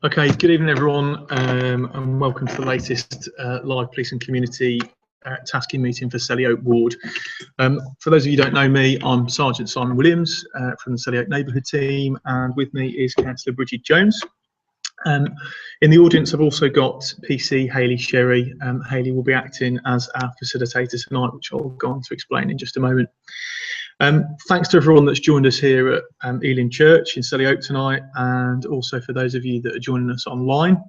Okay, good evening everyone, and welcome to the latest live police and community tasking meeting for Selly Oak Ward. For those of you who don't know me, I'm Sergeant Simon Williams from the Selly Oak neighbourhood team, and with me is Councillor Bridget Jones. In the audience I've also got PC Hayley Sherry. Hayley will be acting as our facilitator tonight, which I'll go on to explain in just a moment. Thanks to everyone that's joined us here at Ealing Church in Selly Oak tonight, and also for those of you that are joining us online.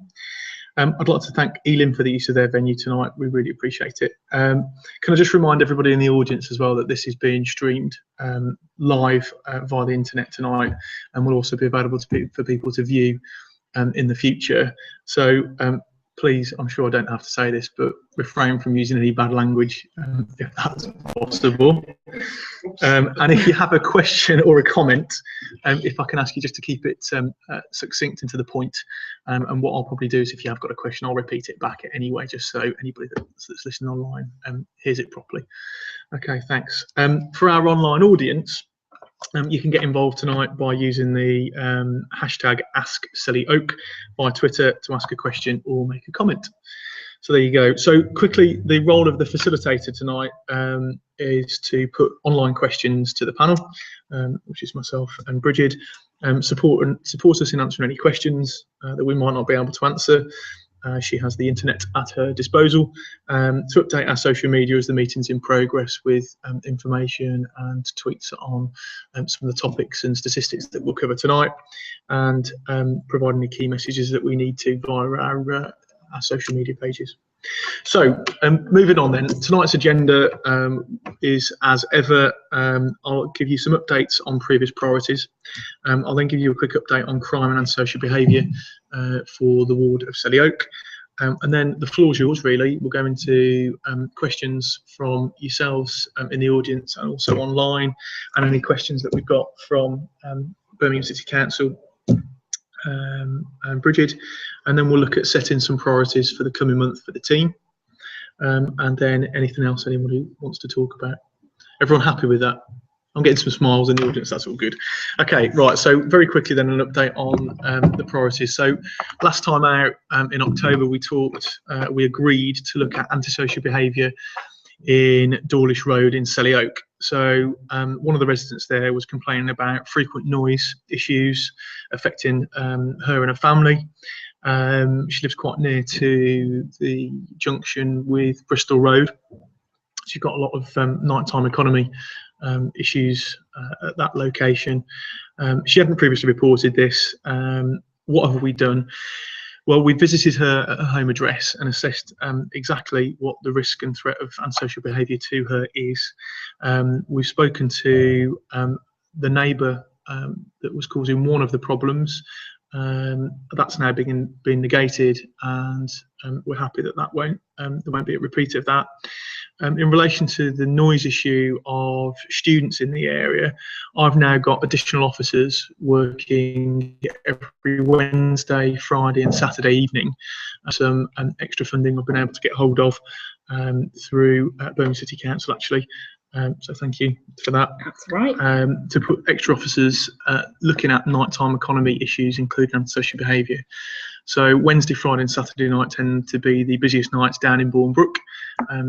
I'd like to thank Ealing for the use of their venue tonight. We really appreciate it. Can I just remind everybody in the audience as well that this is being streamed live via the internet tonight, and will also be available for people to view in the future. So please, I'm sure I don't have to say this, but refrain from using any bad language if that's possible. And if you have a question or a comment, if I can ask you just to keep it succinct and to the point. And what I'll probably do is, if you have got a question, I'll repeat it back anyway, just so anybody that's listening online hears it properly. Okay, thanks. For our online audience, you can get involved tonight by using the hashtag #AskSellyOak by Twitter to ask a question or make a comment. So there you go. So quickly, the role of the facilitator tonight is to put online questions to the panel, which is myself and Bridget. Support us in answering any questions that we might not be able to answer. She has the internet at her disposal to update our social media as the meeting's in progress with information and tweets on some of the topics and statistics that we'll cover tonight, and provide any key messages that we need to via our social media pages. So moving on then, tonight's agenda is as ever. I'll give you some updates on previous priorities. I'll then give you a quick update on crime and antisocial behaviour for the ward of Selly Oak. And then the floor's yours, really. We'll go into questions from yourselves in the audience and also online, and any questions that we've got from Birmingham City Council and Bridget. And then we'll look at setting some priorities for the coming month for the team. And then anything else anybody wants to talk about. Everyone happy with that? I'm getting some smiles in the audience, that's all good. Okay, right, so very quickly then an update on the priorities. So last time out in October we agreed to look at antisocial behaviour in Dawlish Road in Selly Oak. So one of the residents there was complaining about frequent noise issues affecting her and her family. She lives quite near to the junction with Bristol Road. She's got a lot of nighttime economy issues at that location. She hadn't previously reported this. What have we done? Well, we visited her at her home address and assessed exactly what the risk and threat of antisocial behaviour to her is. We've spoken to the neighbour that was causing one of the problems. That's now been negated, and we're happy that there won't be a repeat of that. In relation to the noise issue of students in the area, I've now got additional officers working every Wednesday, Friday and Saturday evening. Some extra funding I've been able to get hold of through Birmingham City Council, actually. So thank you for that. That's right. To put extra officers looking at nighttime economy issues, including antisocial behaviour. So Wednesday, Friday and Saturday night tend to be the busiest nights down in Bournebrook.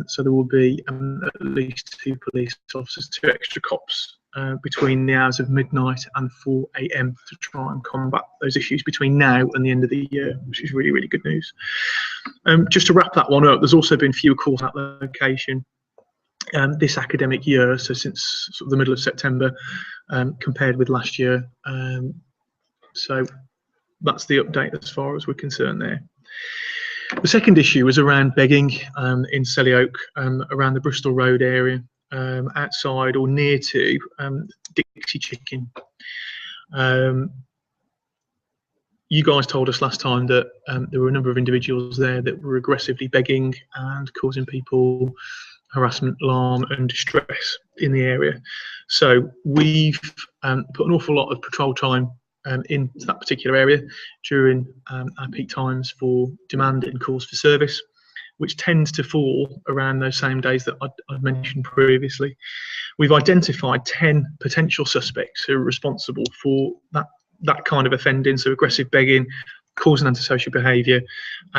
So there will be at least 2 police officers, 2 extra cops between the hours of midnight and 4 AM to try and combat those issues between now and the end of the year, which is really, really good news. Just to wrap that one up, there's also been fewer calls at that location this academic year, so since sort of the middle of September, compared with last year. So that's the update as far as we're concerned there. The second issue was around begging in Selly Oak, around the Bristol Road area, outside or near to Dixie Chicken. You guys told us last time that there were a number of individuals there that were aggressively begging and causing people harassment, alarm and distress in the area. So we've put an awful lot of patrol time into that particular area during our peak times for demand and calls for service, which tends to fall around those same days that I've mentioned previously. We've identified 10 potential suspects who are responsible for that kind of offending, so aggressive begging, causing antisocial behaviour,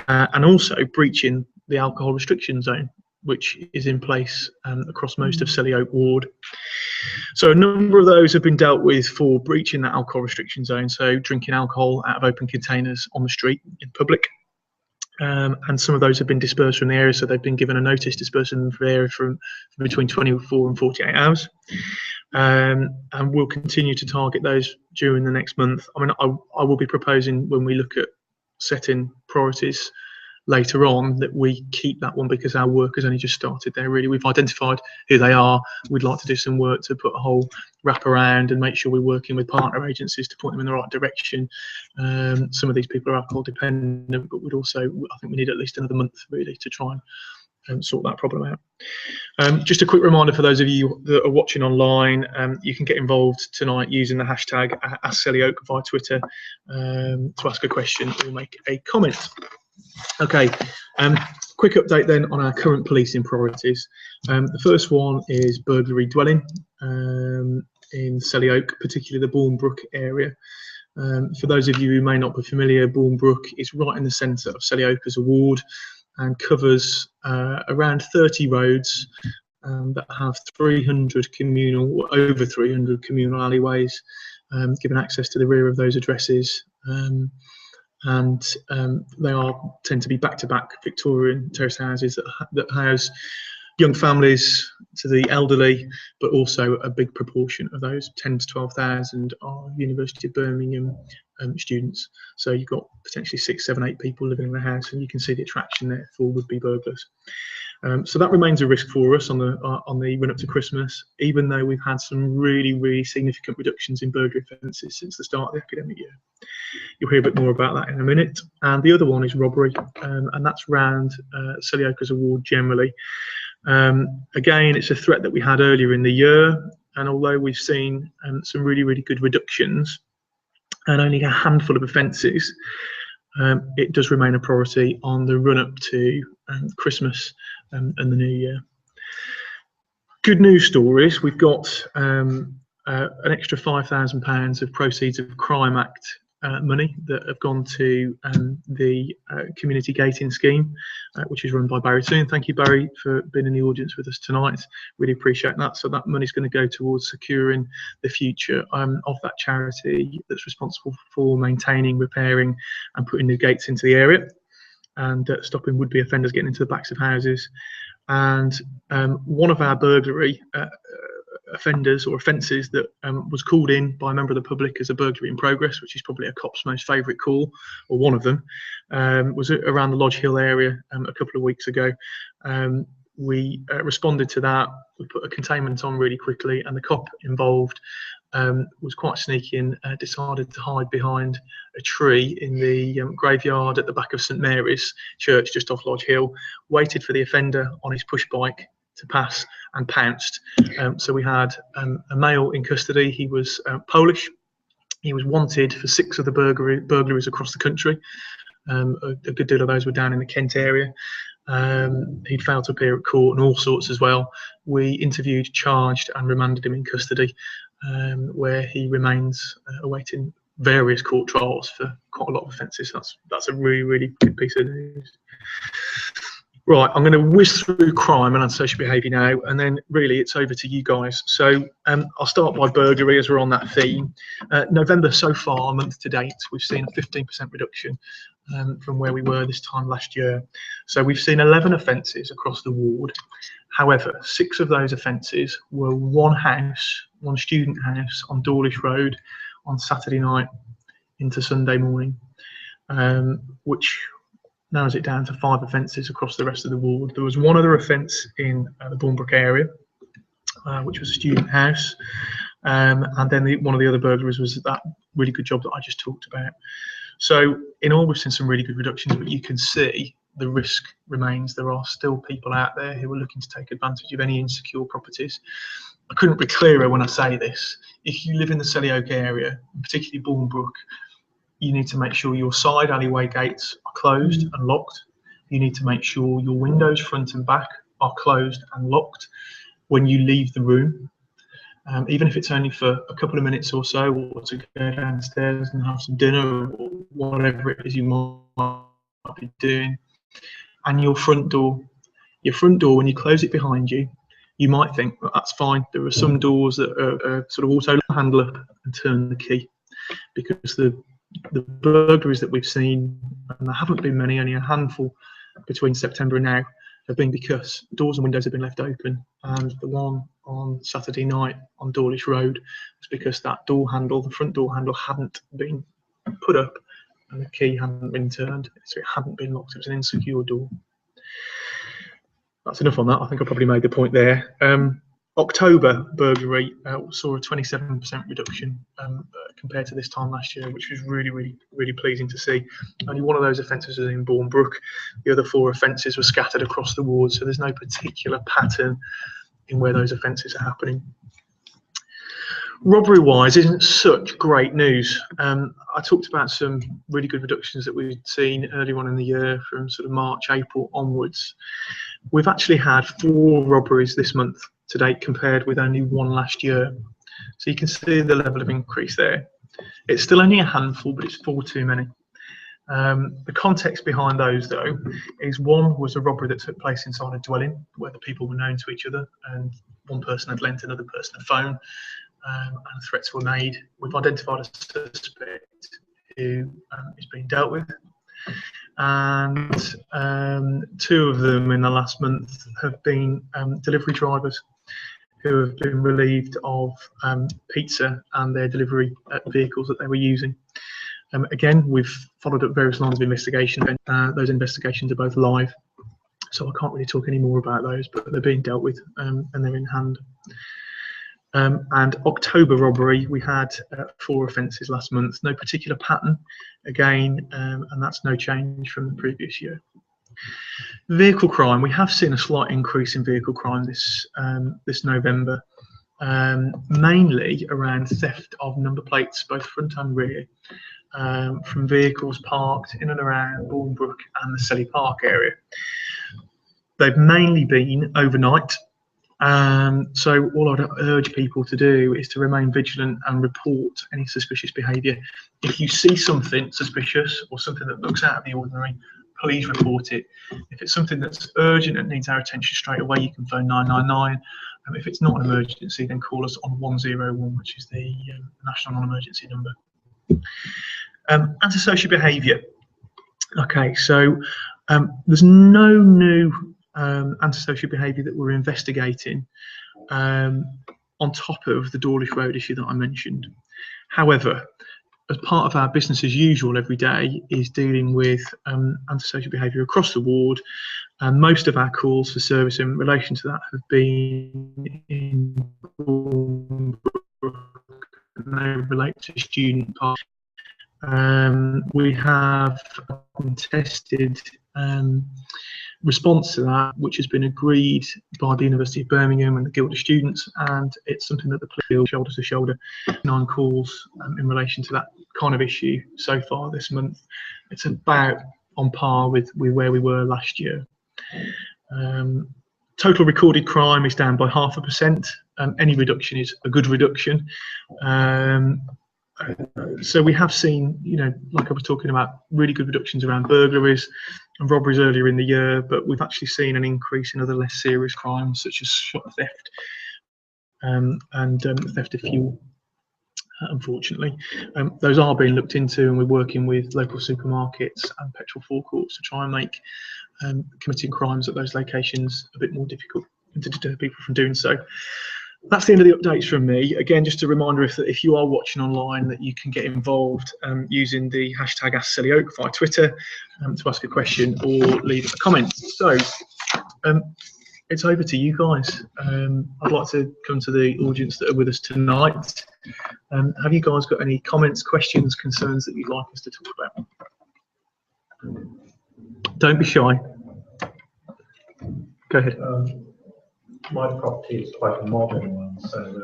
and also breaching the alcohol restriction zone, which is in place across most of Selly Oak ward. So a number of those have been dealt with for breaching that alcohol restriction zone, so drinking alcohol out of open containers on the street in public. And some of those have been dispersed from the area, so they've been given a notice dispersing from the area from between 24 and 48 hours. And we'll continue to target those during the next month. I mean, I will be proposing, when we look at setting priorities later on, that we keep that one, because our work has only just started there. Really, we've identified who they are. We'd like to do some work to put a whole wrap around and make sure we're working with partner agencies to point them in the right direction. Some of these people are alcohol dependent, but we'd also, I think we need at least another month really to try and sort that problem out. Just a quick reminder for those of you that are watching online, you can get involved tonight using the hashtag #AskSellyOak via Twitter to ask a question or make a comment. Okay, quick update then on our current policing priorities. The first one is burglary dwelling in Selly Oak, particularly the Bournebrook area. For those of you who may not be familiar, Bournebrook is right in the centre of Selly Oak as a ward and covers around 30 roads that have 300 communal, over 300 communal alleyways, giving access to the rear of those addresses. And they tend to be back-to-back Victorian terrace houses that house young families to the elderly, but also a big proportion of those, 10 to 12,000, are University of Birmingham students. So you've got potentially 6, 7, 8 people living in the house, and you can see the attraction there for would-be burglars. So that remains a risk for us on the run up to Christmas, even though we've had some really significant reductions in burglary offences since the start of the academic year. You'll hear a bit more about that in a minute. And the other one is robbery, and that's round Selly Oak as a ward generally. Again, it's a threat that we had earlier in the year, and although we've seen some really good reductions and only a handful of offences, it does remain a priority on the run up to Christmas and the New Year. Good news stories. We've got an extra £5,000 of proceeds of Crime Act money that have gone to the community gating scheme, which is run by Barry Soon. Thank you, Barry, for being in the audience with us tonight. Really appreciate that. So that money is going to go towards securing the future of that charity that's responsible for maintaining, repairing and putting new gates into the area and stopping would-be offenders getting into the backs of houses. And one of our burglary offenders or offences that was called in by a member of the public as a burglary in progress, which is probably a cop's most favourite call, or one of them, was around the Lodge Hill area a couple of weeks ago. We responded to that. We put a containment on really quickly, and the cop involved was quite sneaky and decided to hide behind a tree in the graveyard at the back of St Mary's Church just off Lodge Hill, waited for the offender on his push bike to pass and pounced. So we had a male in custody. He was Polish. He was wanted for 6 of the burglaries across the country. A good deal of those were down in the Kent area. He'd failed to appear at court and all sorts as well. We interviewed, charged and remanded him in custody, where he remains awaiting various court trials for quite a lot of offences. That's a really good piece of news. Right, I'm going to whiz through crime and antisocial behaviour now, and then really it's over to you guys. So I'll start by burglary as we're on that theme. November so far, month to date, we've seen a 15% reduction from where we were this time last year. So we've seen 11 offences across the ward. However, 6 of those offences were one student house on Dawlish Road on Saturday night into Sunday morning, which narrows it down to 5 offences across the rest of the ward. There was one other offence in the Bournebrook area, which was a student house, and then one of the other burglaries was that really good job that I just talked about. So in all, we've seen some really good reductions, but you can see the risk remains. There are still people out there who are looking to take advantage of any insecure properties. I couldn't be clearer when I say this. If you live in the Selly Oak area, particularly Bournebrook, you need to make sure your side alleyway gates are closed and locked. You need to make sure your windows front and back are closed and locked when you leave the room. even if it's only for a couple of minutes or so, or to go downstairs and have some dinner or whatever it is you might be doing. And your front door, when you close it behind you, you might think, well, that's fine. There are some doors that are sort of auto handle up and turn the key, because the burglaries that we've seen, and there haven't been many, only a handful between September and now, have been because doors and windows have been left open. And the one on Saturday night on Dawlish Road was because that door handle, the front door handle, hadn't been put up and the key hadn't been turned, so it hadn't been locked. It was an insecure door. That's enough on that. I think I probably made the point there. October burglary saw a 27% reduction compared to this time last year, which was really pleasing to see. Only one of those offences was in Bournebrook. The other 4 offences were scattered across the ward, so there's no particular pattern in where those offences are happening. Robbery-wise, isn't such great news. I talked about some really good reductions that we'd seen earlier on in the year from sort of March, April onwards. We've actually had 4 robberies this month to date, compared with only 1 last year. So you can see the level of increase there. It's still only a handful, but it's 4 too many. The context behind those, though, is one was a robbery that took place inside a dwelling where the people were known to each other, and one person had lent another person a phone, and threats were made. We've identified a suspect who is being dealt with, and 2 of them in the last month have been delivery drivers who have been relieved of pizza and their delivery vehicles that they were using. Again, we've followed up various lines of investigation. Those investigations are both live, so I can't really talk any more about those, but they're being dealt with and they're in hand. And October robbery, we had 4 offences last month. No particular pattern, again, and that's no change from the previous year. Vehicle crime, we have seen a slight increase in vehicle crime this November, mainly around theft of number plates, both front and rear, from vehicles parked in and around Bournebrook and the Selly Park area. They've mainly been overnight. So all I'd urge people to do is to remain vigilant and report any suspicious behaviour. If you see something suspicious or something that looks out of the ordinary, please report it. If it's something that's urgent and needs our attention straight away, you can phone 999. If it's not an emergency, then call us on 101, which is the national non-emergency number. Antisocial behaviour. Okay, so there's no new antisocial behaviour that we're investigating on top of the Dawlish Road issue that I mentioned. However, as part of our business as usual every day is dealing with antisocial behaviour across the ward, and most of our calls for service in relation to that have been in and they relate to student parking. We have contested response to that, which has been agreed by the University of Birmingham and the Guild of Students, and it's something that the police deal shoulder to shoulder. 9 calls in relation to that kind of issue so far this month. It's about on par with where we were last year. Total recorded crime is down by 0.5%. Any reduction is a good reduction. So we have seen, you know, like I was talking about, really good reductions around burglaries and robberies earlier in the year, but we've actually seen an increase in other less serious crimes such as shop theft and theft of fuel, unfortunately. Those are being looked into, and we're working with local supermarkets and petrol forecourts to try and make committing crimes at those locations a bit more difficult and to deter people from doing so. That's the end of the updates from me. Again, just a reminder, if you are watching online, that you can get involved using the hashtag #AskSellyOak via Twitter to ask a question or leave a comment. So it's over to you guys. I'd like to come to the audience that are with us tonight. Have you guys got any comments, questions, concerns that you'd like us to talk about? Don't be shy. Go ahead. My property is quite a modern one, so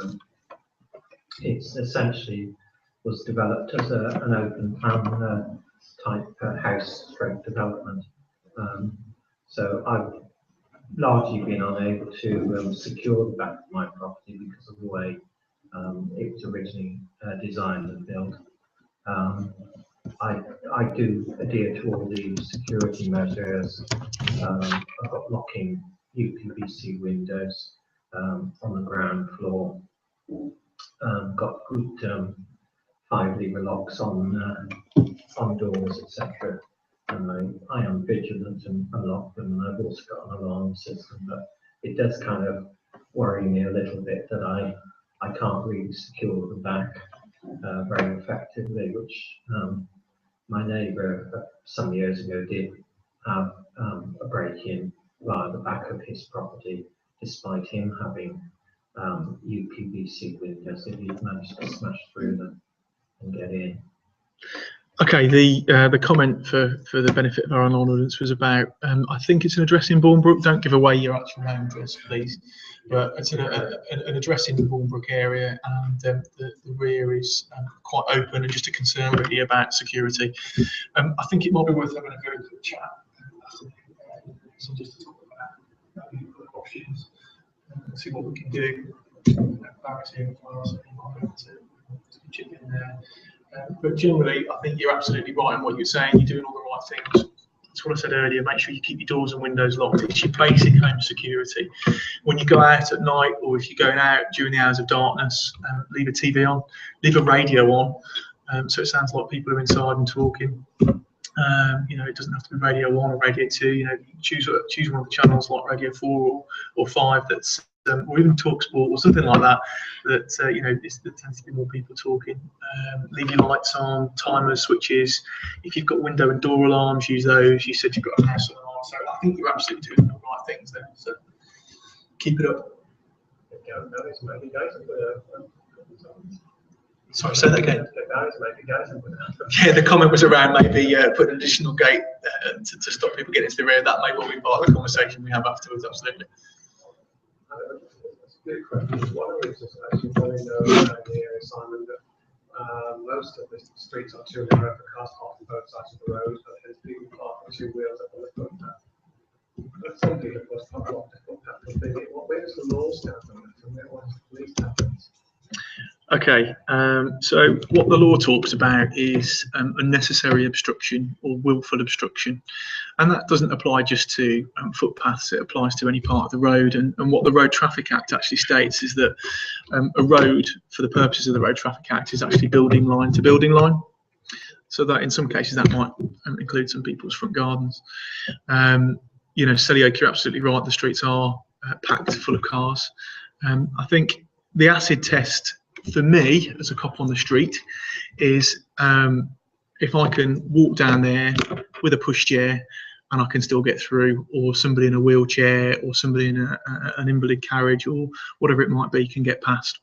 it's essentially was developed as an open plan type house stroke development. So I've largely been unable to secure the back of my property because of the way it was originally designed and built. I do adhere to all the security measures. I've got locking UPVC windows on the ground floor. Got good 5-lever locks on doors, etc. And I am vigilant and unlock them. And I've also got an alarm system, but it does kind of worry me a little bit that I can't really secure the back very effectively, which my neighbour some years ago did have a break-in via the back of his property, despite him having UPVC windows. If he'd managed to smash through them and get in. Okay, the comment for the benefit of our online audience was about, I think it's an address in Bournebrook. Don't give away your actual home address, please. But it's an address in the Bournebrook area, and the rear is quite open, and just a concern really about security. I think it might be worth having a very quick chat. So just to talk about options and see what we can do. Clarity and class, to chip in there. But generally, I think you're absolutely right in what you're saying. You're doing all the right things. That's what I said earlier. Make sure you keep your doors and windows locked. It's your basic home security. When you go out at night, or if you're going out during the hours of darkness, leave a TV on, leave a radio on, so it sounds like people are inside and talking. You know, it doesn't have to be Radio 1 or Radio 2. You know, choose one of the channels like Radio 4 or 5 that's or even TalkSport or something like that. That you know, there tends to be more people talking. Leave your lights on, timers, switches. If you've got window and door alarms, use those. You said you've got a house alarm, so I think you're absolutely doing the right things there. So keep it up. Sorry, say that again. Yeah, the comment was around maybe put an additional gate to stop people getting to the rear. That may well be part of the conversation we have afterwards, absolutely. That's a good question. One of the reasons actually probably know in the area, Simon, that most of the streets are 200 metre cars off both sides of the road, but there's people parked on 2 wheels up on the footpath. But some people, of course, can't walk the footpath and think, where does the law stand on it, and where does the police happens? Okay, so what the law talks about is unnecessary obstruction or willful obstruction, and that doesn't apply just to footpaths. It applies to any part of the road, and what the Road Traffic Act actually states is that a road, for the purposes of the Road Traffic Act, is actually building line to building line, so that in some cases that might include some people's front gardens. You know, Selly Oak, you're absolutely right, the streets are packed full of cars. I think the acid test for me as a cop on the street is if I can walk down there with a pushchair and I can still get through, or somebody in a wheelchair, or somebody in an invalid carriage, or whatever it might be, can get past.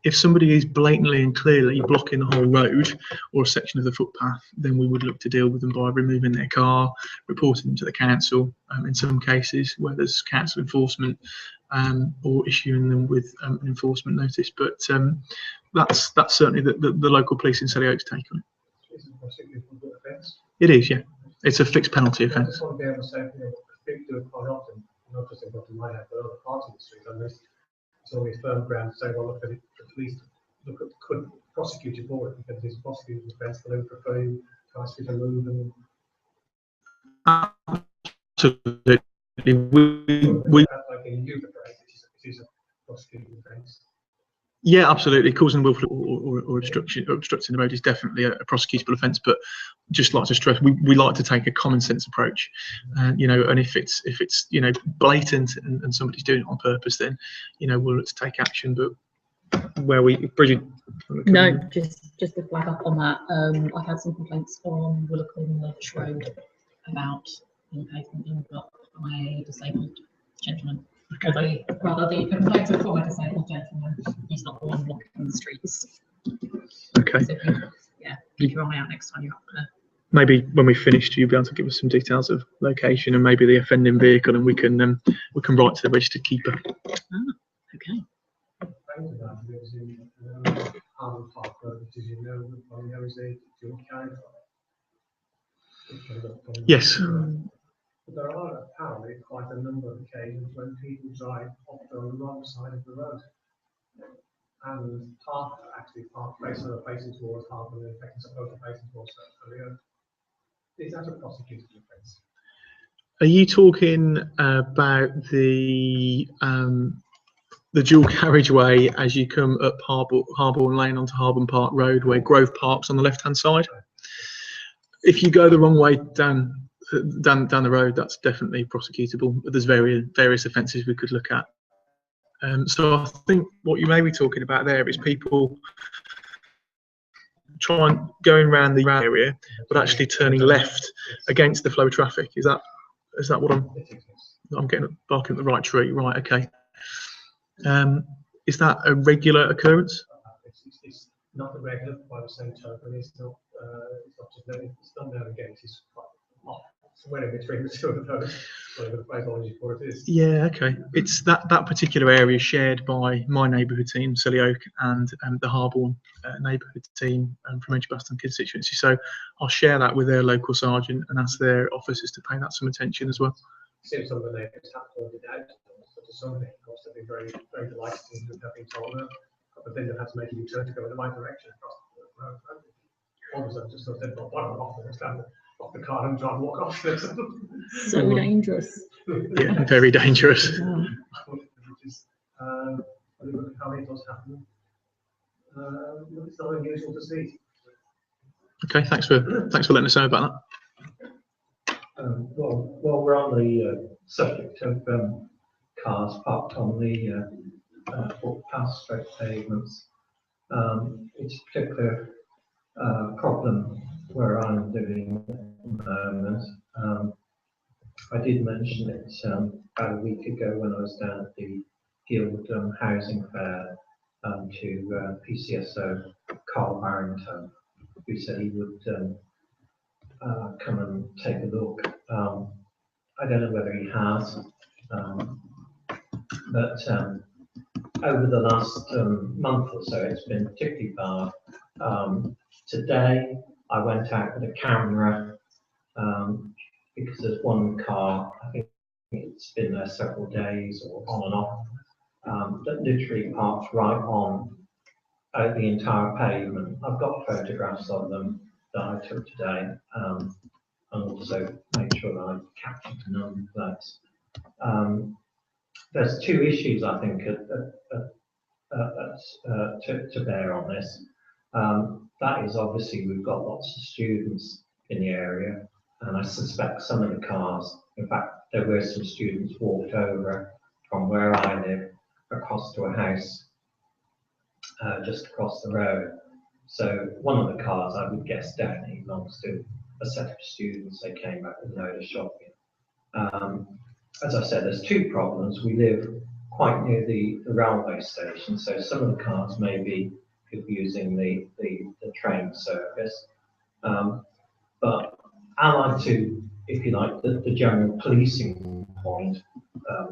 If somebody is blatantly and clearly blocking the whole road or a section of the footpath, then we would look to deal with them by removing their car, reporting them to the council, in some cases where there's council enforcement, or issuing them with an enforcement notice. But that's certainly the local police in Selly Oak's take on it. It is, yeah. It's a fixed penalty offence. I just want to be able to say, people do it quite often, not just in my head, but other parts of the street. And it's always firm ground to say, well, look, the police could prosecute you for it because it's a prosecuted offence, but they would prefer you to ask you to move. And absolutely. Like in youth offence, it is a prosecuted offence. Yeah, absolutely. Causing willful or obstructing the road is definitely a prosecutable offence. But just like to stress, we like to take a common sense approach. You know, and if it's you know, blatant and somebody's doing it on purpose, then you know, we'll look to take action. But where Bridget? No, just to flag up on that. I've had some complaints on Willicombe Lodge Road about the pavement being blocked by a disabled gentleman. Okay. Rather, the complaints are from a disabled gentleman. He's not the one blocking the streets. Okay. So, yeah, keep your eye out next time you're up there. Maybe when we finished, you'll be able to give us some details of location and maybe the offending vehicle, and we can write to the registered keeper. Ah, okay. Yes. But there are apparently quite a number of occasions when people drive off the wrong side of the road. and half actually facing towards Harbour and supposed to facing towards Selly Oak. Is that a prosecuted offence? Are you talking about the dual carriageway as you come up Harborne Lane onto Harborne Park Road, where Grove Park's on the left-hand side? If you go the wrong way down the road, that's definitely prosecutable. But there's various offences we could look at. So I think what you may be talking about there is people trying going around the area, but actually turning left against the flow of traffic. Is that what I'm getting barking at the right tree? Right. Okay. Is that a regular occurrence? It's not a regular by the same token. It's not there again. It's quite somewhere in between the two of those. Whatever the phraseology for it is. Yeah. Okay. It's that particular area shared by my neighbourhood team, Selly Oak, and the Harborne neighbourhood team from Edgbaston constituency. So I'll share that with their local sergeant and ask their officers to pay that some attention as well. Seems some of the neighbours have pointed out to somebody, of course, they've been very, very delighted to have been told them, but then they've had to make a U-turn to go in the right direction across the road. All of a sudden, just sort of said, well, why not off the car and try and walk off. So dangerous. Yeah, very dangerous. Wow. How many does happen? It's not unusual to see. Okay, thanks for letting us know about that. While we're on the subject of cars parked on the footpaths, straight pavements, it's a particular problem where I'm living at the moment. I did mention it about a week ago when I was down at the Guild Housing Fair to PCSO Carl Barrington, who said he would come and take a look. I don't know whether he has, but over the last month or so, it's been particularly bad. Today, I went out with a camera because there's one car, I think it's been there several days or on and off, that literally parked right on the entire pavement. I've got photographs of them that I took today, and also make sure that I captured the number of that. There's two issues I think to bear on this. That is obviously we've got lots of students in the area, and I suspect some of the cars, in fact there were some students walked over from where I live across to a house just across the road. So one of the cars I would guess definitely belongs to a set of students. They came back with a load of shopping. As I said, there's two problems. We live quite near the railway station, so some of the cars may be using the train service. But allied to, if you like, the general policing point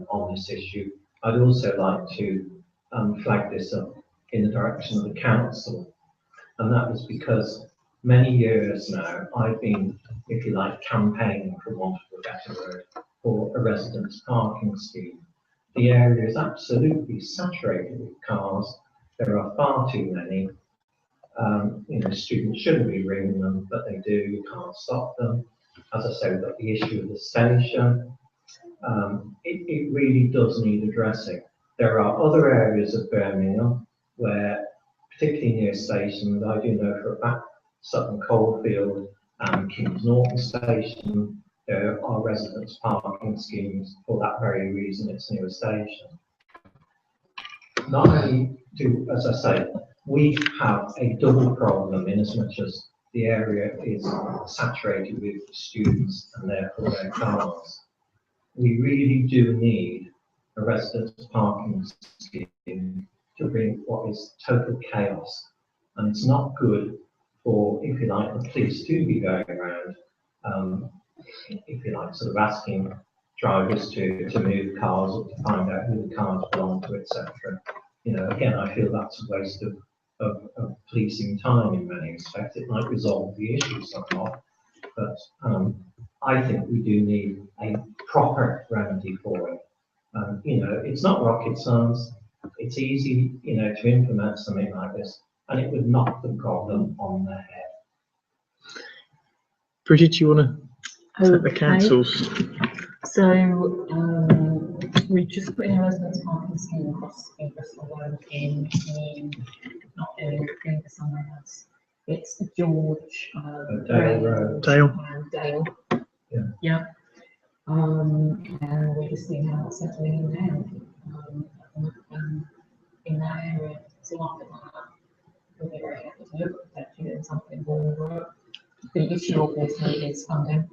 on this issue, I'd also like to flag this up in the direction of the council. And that was because many years now I've been, if you like, campaigning, for want of a better word, for a residents' parking scheme. The area is absolutely saturated with cars. There are far too many. Students shouldn't be ringing them, but they do. You can't stop them. As I said, we've got the issue of the station. It really does need addressing. There are other areas of Birmingham where, particularly near stations, I do know for a fact, Sutton Coldfield and Kings Norton Station, there are residents' parking schemes for that very reason. It's near a station. Not only do, as I say, we have a double problem in as much as the area is saturated with students and therefore their cars. We really do need a residents' parking scheme to bring what is total chaos. And it's not good for, if you like, the police to be going around, if you like, sort of asking drivers to move cars or to find out who the cars belong to, etc. Again, I feel that's a waste of policing time in many respects. It might resolve the issue somewhat, but I think we do need a proper remedy for it. It's not rocket science. it's easy, you know, to implement something like this, and it would knock the problem on the head. Bridget, do you want to set the Okay. councils? So we just put in a residence parking scheme across the Bristol Road in not in the summer house. It's George Dale Road. Dale. Yeah. And we're just seeing how it's settling in now. In that area. So after that, we'll be very happy to look at doing something more. The issue obviously is funding.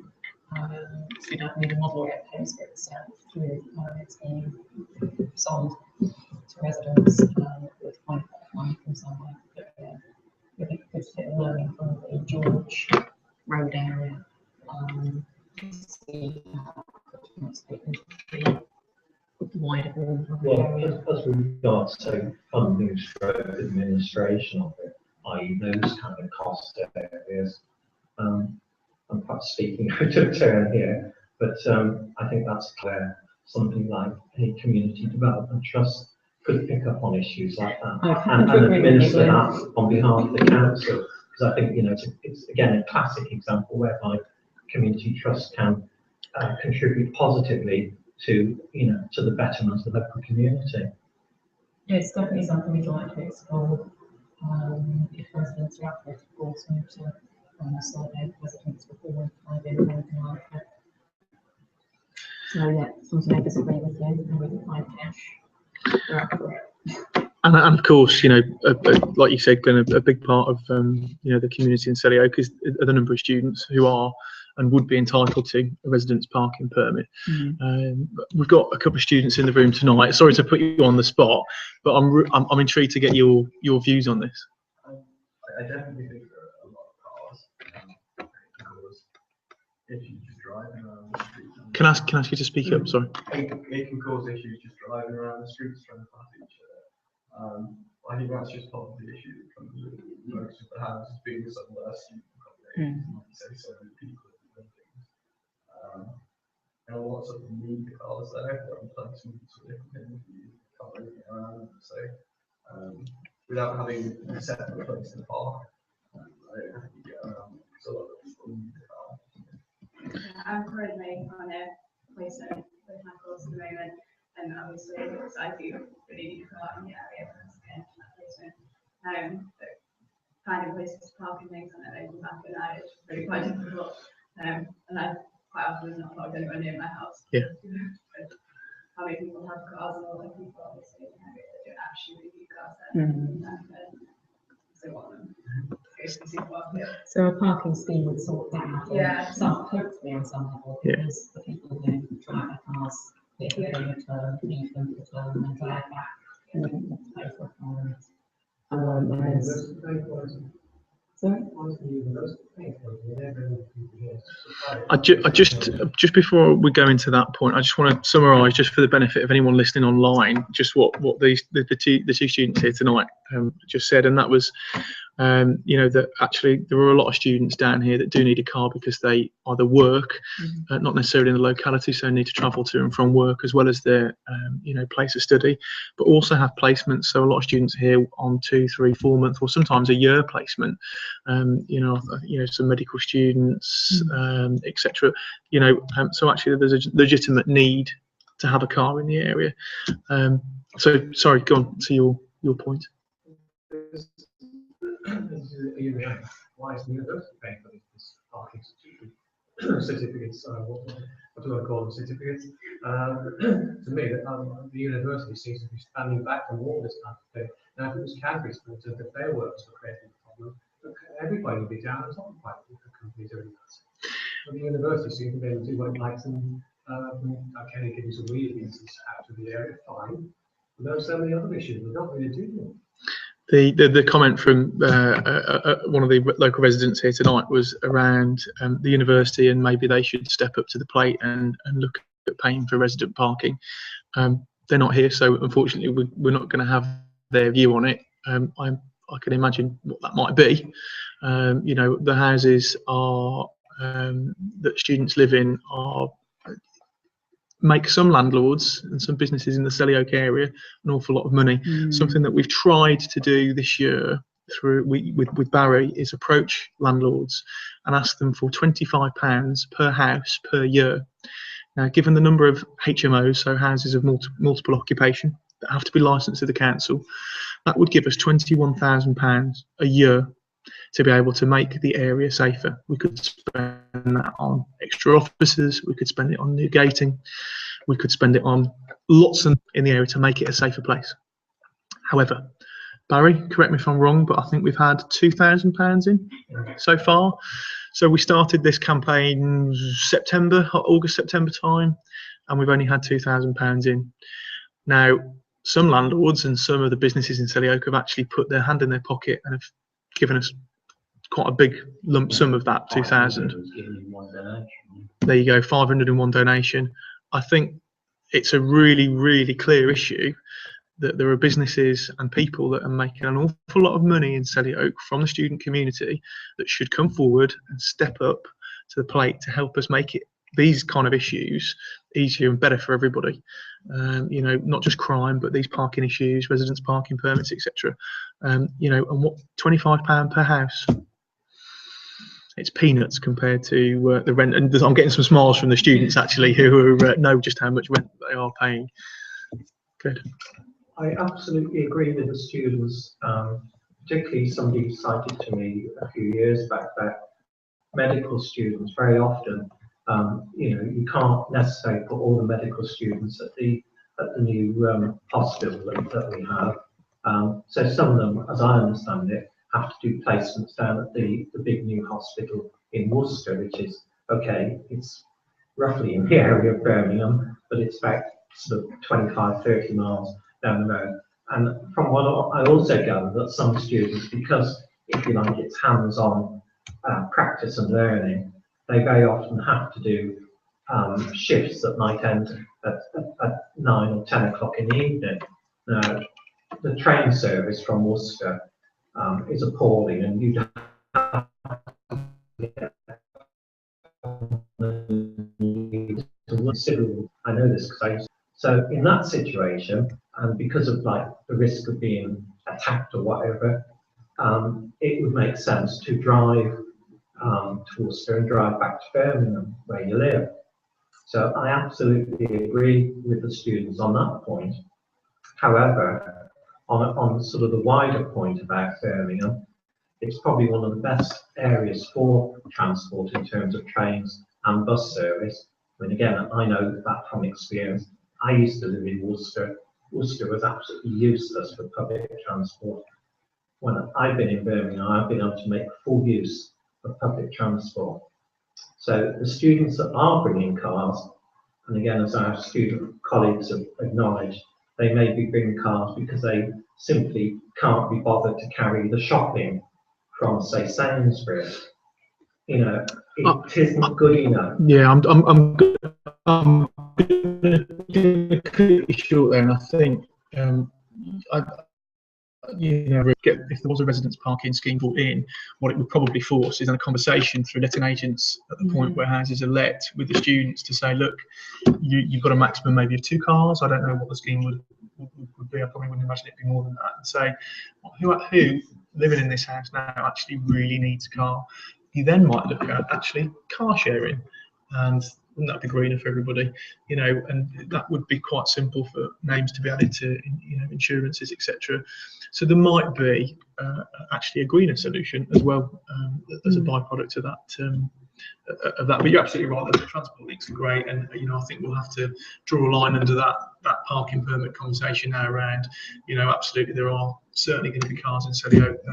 So we don't need a model that pays for itself through it's being sold to residents with money from somewhere. But I think it's good to learning from the George Road area. To see how they can be wider area. As regards to funding stroke administration of it, i.e. those kind of cost areas, I'm perhaps speaking out of turn here, but I think that's where something like a community development trust could pick up on issues like that and administer that on behalf of the council. Because I think, you know, it's again a classic example whereby community trust can contribute positively to, you know, to the betterment of the local community. Yeah, it's definitely something we'd like to explore. If residents are up for it, of course, we need to survey residents before we try to do anything like that. So yeah, some neighbours agree with you, and we can find cash. We're up for it. And of course, you know, like you said, Glenn, a big part of you know, the community in Selly Oak is the number of students who are and would be entitled to a residence parking permit. We've got a couple of students in the room tonight. Sorry to put you on the spot, but I'm intrigued to get your views on this. I definitely think there are a lot of cars because if you just driving around the streets. Can I ask you to speak up? Sorry. It can cause issues just driving around the streets trying to pass each other. I think that's just part of the issue that comes with most of the houses being somewhere student accommodations, like you say, so many people and things. And lots of them need the cars there. There are placements for different things you can't really get around. So without having a separate place to park, I don't know how you get around because a lot of people need the car. I'm currently on a placement with my course at the moment, and obviously I do really need to go out in the area for that placement. But finding places to park and things on it, like back at night, it's really quite difficult. And I quite often not parked anywhere near my house. Yeah. How many people have cars, and a lot of people obviously in the area that don't actually need cars there. So want them. So a parking scheme would sort that out. Yeah. Hopefully on some level, because the people who drive their cars, they can return, leave them to return and drive back, and wouldn't have to pay for a car. Just before we go into that point, I just want to summarise, just for the benefit of anyone listening online, just what the two students here tonight just said, and that was, you know, that actually there are a lot of students down here that do need a car because they either work, not necessarily in the locality, so need to travel to and from work, as well as their you know, place of study, but also have placements. So a lot of students here on 2, 3, 4 month or sometimes a year placement. You know, some medical students, etc. You know, so actually there's a legitimate need to have a car in the area. So sorry, go on to your point. Why is the university paying for this parking certificates? What do I call them? Certificates? To me, the university seems to be standing back from all this kind of thing. Now, if it was Cadbury's, for instance, if their works were creating a problem, everybody would be down on top of the company doing that. But the university seems to be able to do what it likes, and okay, give you some weird reasons out of the area, fine. But there are so many other issues we're not really doing them. The comment from one of the local residents here tonight was around the university, and maybe they should step up to the plate and look at paying for resident parking. They're not here, so unfortunately we're not going to have their view on it. I can imagine what that might be. You know, the houses are that students live in are make some landlords and some businesses in the Selly Oak area an awful lot of money. Something that we've tried to do this year with Barry is approach landlords and ask them for £25 per house per year. Now, given the number of HMOs, so houses of multiple occupation, that have to be licensed to the council, that would give us £21,000 a year to be able to make the area safer. We could spend that on extra officers, we could spend it on new gating, we could spend it on lots in the area to make it a safer place. However, Barry, correct me if I'm wrong, but I think we've had £2,000 in so far. So we started this campaign August, September time, and we've only had £2,000 in. Now, some landlords and some of the businesses in Selly Oak have actually put their hand in their pocket and have given us quite a big lump sum of that 2,000. There you go, 501 donation. I think it's a really, really clear issue that there are businesses and people that are making an awful lot of money in Selly Oak from the student community that should come forward and step up to the plate to help us make these kind of issues easier and better for everybody. You know, not just crime, but these parking issues, residence parking permits, etc. You know, and what, £25 per house? It's peanuts compared to the rent. And I'm getting some smiles from the students actually who know just how much rent they are paying. Good. I absolutely agree with the students, particularly somebody cited to me a few years back that medical students very often, you know, you can't necessarily put all the medical students at the new hospital that we have. So some of them, as I understand it, have to do placements down at the big new hospital in Worcester, which is, okay, it's roughly in the area of Birmingham, but it's about sort of 25, 30 miles down the road. And from what I also gather that some students, because if you like, it's hands-on practice and learning, they very often have to do shifts that might end at 9 or 10 o'clock in the evening. Now, the train service from Worcester is appalling, and you don't have to considerable. I know this because so in that situation, and because of like the risk of being attacked or whatever, it would make sense to drive to Worcester and drive back to Birmingham where you live. So I absolutely agree with the students on that point. However, on sort of the wider point about Birmingham, it's probably one of the best areas for transport in terms of trains and bus service. I mean, again, I know that from experience. I used to live in Worcester. Worcester was absolutely useless for public transport. When I've been in Birmingham, I've been able to make full use of public transport. So the students that are bringing cars, and again, as our student colleagues have acknowledged, they may be bringing cars because they simply can't be bothered to carry the shopping from, say, Sainsbury's. You know, it isn't good enough. Yeah, I'm going to cut you short there, and I think you know, if there was a residence parking scheme brought in, what it would probably force is a conversation through letting agents at the point where houses are let with the students to say, look, you've got a maximum maybe of 2 cars. I don't know what the scheme would be. I probably wouldn't imagine it'd be more than that. And say, who living in this house now actually really needs a car? You then might look at actually car sharing, and wouldn't that be greener for everybody? You know, and that would be quite simple for names to be added to, you know, insurances, etc. So there might be actually a greener solution as well as a byproduct of that. But you're absolutely right. The transport links are great, and you know, I think we'll have to draw a line under that parking permit conversation now around. You know, absolutely, there are certainly going to be cars in Selly Oak.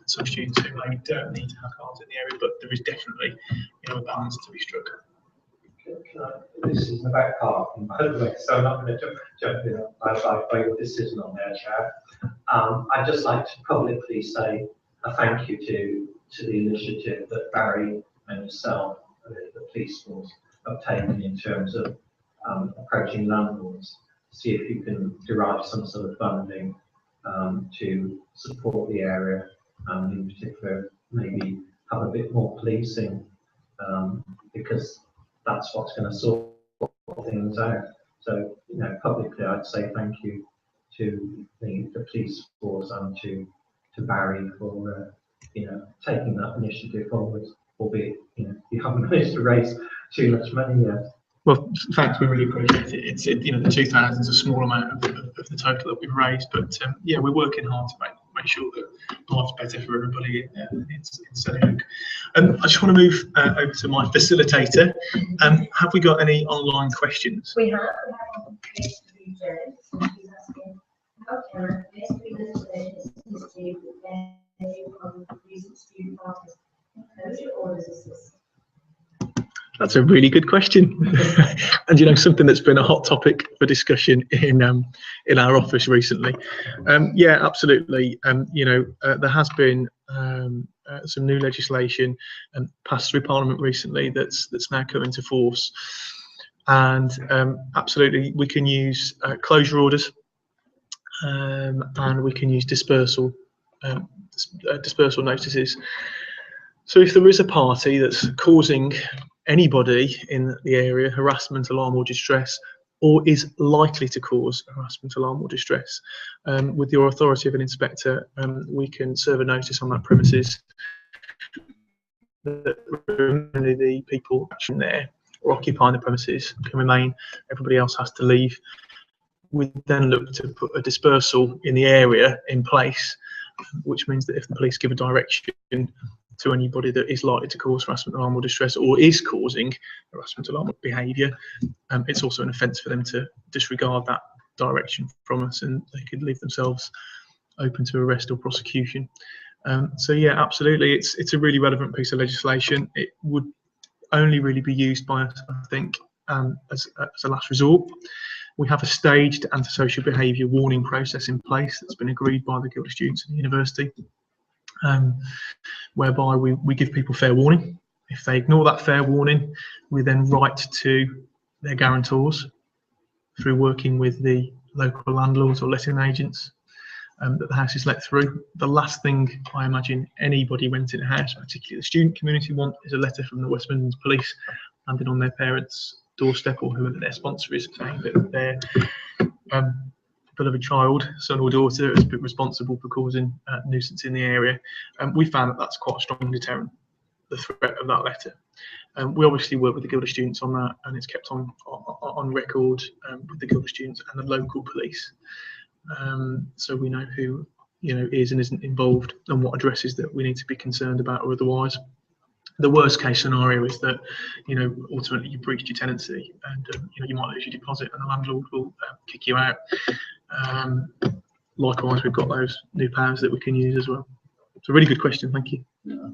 Some students who maybe don't need to have cars in the area, but there is definitely, you know, a balance to be struck. This isn't about parking, by the way, so I'm not going to jump in by your decision on there, Chair. I'd just like to publicly say a thank you to the initiative that Barry and yourself, the police force, have taken in terms of approaching landlords to see if you can derive some sort of funding to support the area, and in particular maybe have a bit more policing, because that's what's going to sort things out. So, publicly, I'd say thank you to the police force and to Barry for taking that initiative forward, albeit you haven't managed to raise too much money yet. Well, thanks, we really appreciate it. It's the 2,000 is a small amount of the total that we've raised, but yeah, we're working hard to make sure that life's better for everybody in Selly Oak. I just want to move over to my facilitator. Have we got any online questions? We have one from She's asking, how can mainstream legislation assist you with recent student parties? Closure orders assist? That's a really good question, and something that's been a hot topic for discussion in our office recently. Yeah, absolutely. There has been some new legislation passed through Parliament recently that's now come into force, and absolutely we can use closure orders, and we can use dispersal notices. So if there is a party that's causing anybody in the area harassment, alarm or distress, or is likely to cause harassment, alarm or distress, with the authority of an inspector, we can serve a notice on that premises that only the people there or occupying the premises can remain, everybody else has to leave. We then look to put a dispersal in the area in place, which means that if the police give a direction to anybody that is likely to cause harassment, alarm or distress, or is causing harassment, alarm or behaviour, it's also an offence for them to disregard that direction from us, and they could leave themselves open to arrest or prosecution. So yeah, absolutely, it's a really relevant piece of legislation. It would only really be used by us, I think, as a last resort. We have a staged antisocial behaviour warning process in place that's been agreed by the Guild of Students and the university, whereby we give people fair warning. If they ignore that fair warning, we then write to their guarantors through working with the local landlords or letting agents that the house is let through. The last thing I imagine anybody renting a house, particularly the student community, want is a letter from the West Midlands Police landed on their parents' doorstep or whoever their sponsor is, saying that their beloved child, son or daughter, has been responsible for causing nuisance in the area. We found that that's quite a strong deterrent, the threat of that letter. We obviously work with the Guild of Students on that, and it's kept on record with the Guild of Students and the local police. So we know who is and isn't involved, and what addresses that we need to be concerned about or otherwise. The worst case scenario is that ultimately you breached your tenancy, and you might lose your deposit, and the landlord will kick you out. Likewise, we've got those new powers that we can use as well. It's a really good question, thank you. Yeah.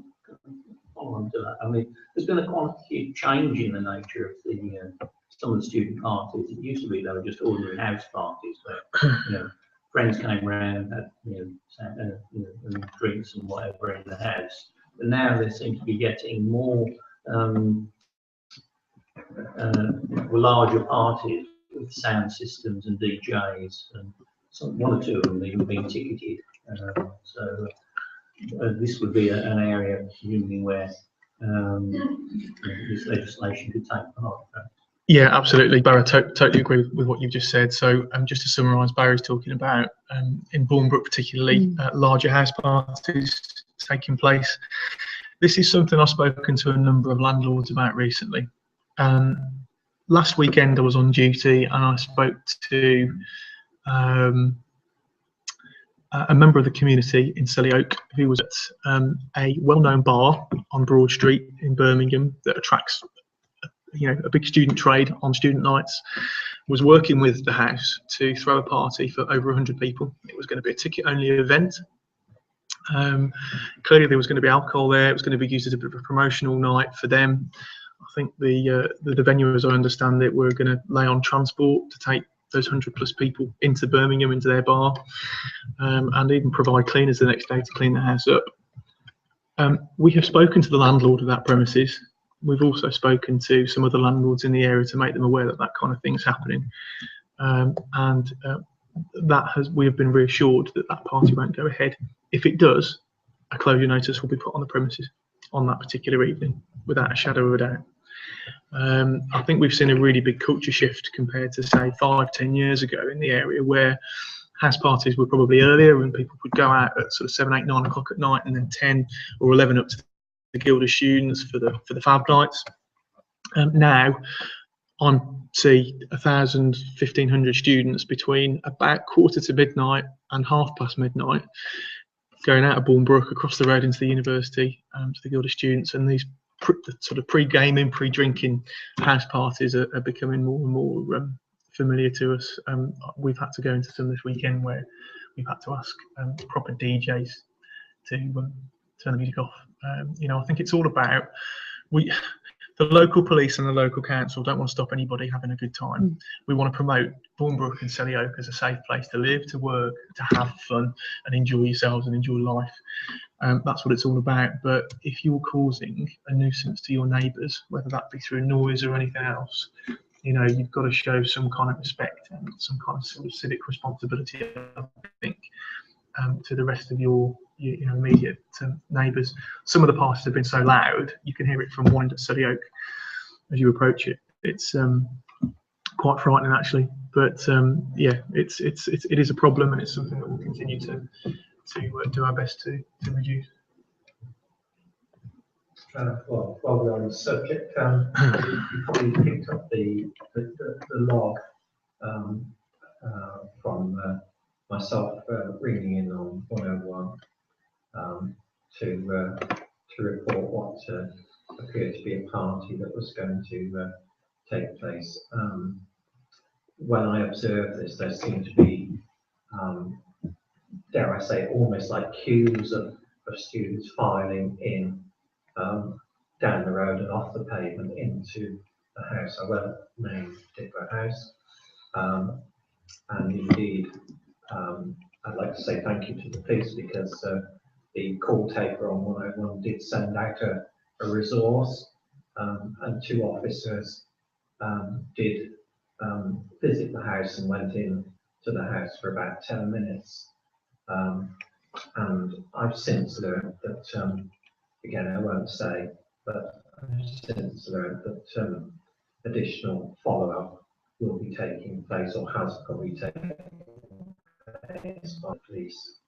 On to that. I mean, there's been quite a huge change in the nature of the some of the student parties. It used to be they were just ordinary house parties where friends came around, had and drinks and whatever in the house. But now they seem to be getting more larger parties with sound systems and DJs, and one or two of them even being ticketed. So this would be an area, presumably, where this legislation could take part. Yeah, absolutely, Barry. Totally agree with what you've just said. So, just to summarise, Barry's talking about in Bournebrook, particularly larger house parties taking place. This is something I've spoken to a number of landlords about recently. Last weekend I was on duty and I spoke to a member of the community in Selly Oak who was at a well-known bar on Broad Street in Birmingham that attracts a big student trade on student nights, was working with the house to throw a party for over 100 people. It was going to be a ticket-only event. Clearly there was going to be alcohol there. It was going to be used as a bit of a promotional night for them. I think the venue, as I understand it, were going to lay on transport to take those 100+ people into Birmingham, into their bar, and even provide cleaners the next day to clean the house up. We have spoken to the landlord of that premises. We've also spoken to some other landlords in the area to make them aware that that kind of thing's happening, we have been reassured that that party won't go ahead. If it does, a closure notice will be put on the premises on that particular evening, without a shadow of a doubt. I think we've seen a really big culture shift compared to, say, 5-10 years ago in the area, where house parties were probably earlier and people would go out at sort of 7, 8, 9 o'clock at night, and then 10 or 11 up to the Guild students for the fab nights. Now I see 1,000, 1,500 students between about quarter to midnight and 5:30 midnight going out of Bournebrook across the road into the university, to the Guild students, and these sort of pre-gaming, pre-drinking house parties are becoming more and more familiar to us. We've had to go into some this weekend where we've had to ask proper DJs to turn the music off. You know, I think it's all about the local police and the local council don't want to stop anybody having a good time. We want to promote Bournebrook and Selly Oak as a safe place to live, to work, to have fun and enjoy yourselves and enjoy life. That's what it's all about. But if you're causing a nuisance to your neighbours, whether that be through noise or anything else, you know, you've got to show some kind of respect and some kind of sort of civic responsibility, I think, to the rest of your immediate neighbours. Some of the parties have been so loud you can hear it from one end at Selly Oak as you approach it. It's quite frightening actually, but yeah, it is a problem, and it's something that we'll continue to do our best to reduce. Well, while we're on the subject, you probably picked up the log from myself ringing in on 101 to report what appeared to be a party that was going to take place. When I observed this, there seemed to be, dare I say, almost like queues of students filing in down the road and off the pavement into the house. I won't name the particular house. And indeed, I'd like to say thank you to the police, because the call taker on 101 did send out a resource, and 2 officers did visit the house and went in to the house for about 10 minutes. And I've since learned that, again, I won't say, but I've since learned that additional follow-up will be taking place, or has probably taken place by police.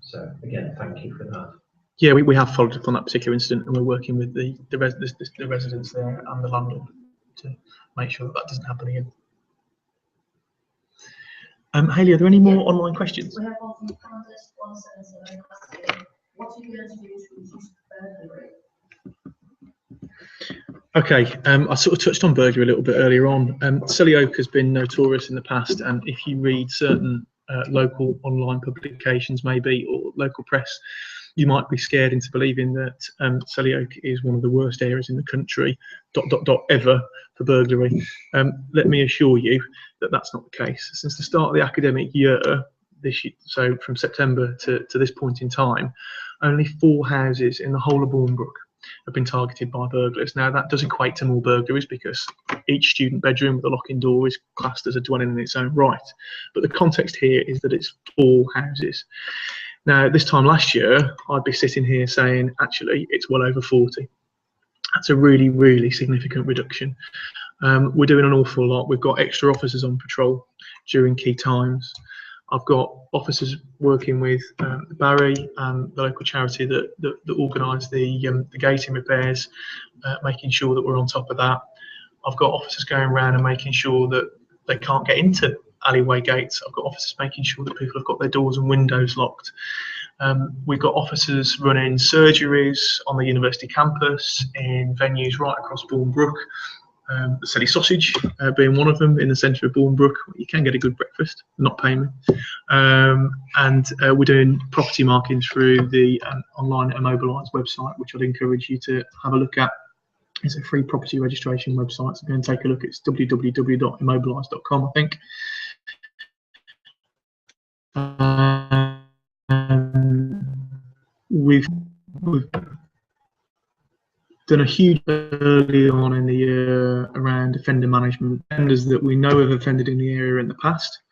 So again, thank you for that. Yeah, we have followed up on that particular incident, and we're working with the residents there and the landlord to make sure that doesn't happen again. Hayley, are there any more online questions? We have one from Canada sponsors asking, what are you going to do to reduce burglary? Okay, I sort of touched on burglary a little bit earlier on. Selly Oak has been notorious in the past, and if you read certain local online publications maybe, or local press, you might be scared into believing that Selly Oak is one of the worst areas in the country, ever for burglary. Let me assure you that that's not the case. Since the start of the academic year, so from September to this point in time, only 4 houses in the whole of Bournebrook have been targeted by burglars. Now, that does equate to more burglaries, because each student bedroom with a lock-in door is classed as a dwelling in its own right. But the context here is that it's 4 houses. Now, this time last year, I'd be sitting here saying, actually, it's well over 40. That's a really, really significant reduction. We're doing an awful lot. We've got extra officers on patrol during key times. I've got officers working with Barry and the local charity that organise the gating repairs, making sure that we're on top of that. I've got officers going around and making sure that they can't get into alleyway gates. I've got officers making sure that people have got their doors and windows locked. We've got officers running surgeries on the university campus, in venues right across Bournebrook. The Selly Sausage being one of them in the centre of Bournebrook. You can get a good breakfast, not paying me. And we're doing property markings through the online Immobilise website, which I'd encourage you to have a look at. It's a free property registration website, so go and take a look. It's www.immobilise.com, I think. We've done a huge early on in the year around offender management. Offenders that we know have offended in the area in the past,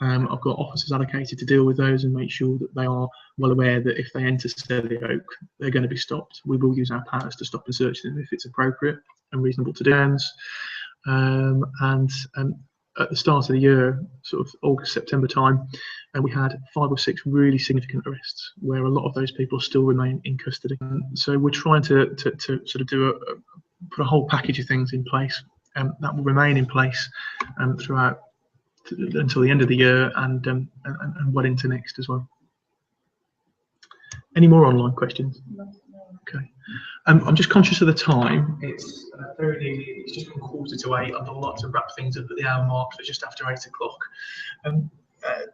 I've got officers allocated to deal with those and make sure that they are well aware that if they enter Selly Oak, they're going to be stopped. We will use our powers to stop and search them if it's appropriate and reasonable to do. And at the start of the year, sort of August, September time, we had 5 or 6 really significant arrests where a lot of those people still remain in custody. So we're trying to sort of put a whole package of things in place that will remain in place throughout until the end of the year and well into next as well. Any more online questions? Okay. I'm just conscious of the time. It's it's just gone 7:45. I'd like to wrap things up at the hour mark, so just after 8 o'clock.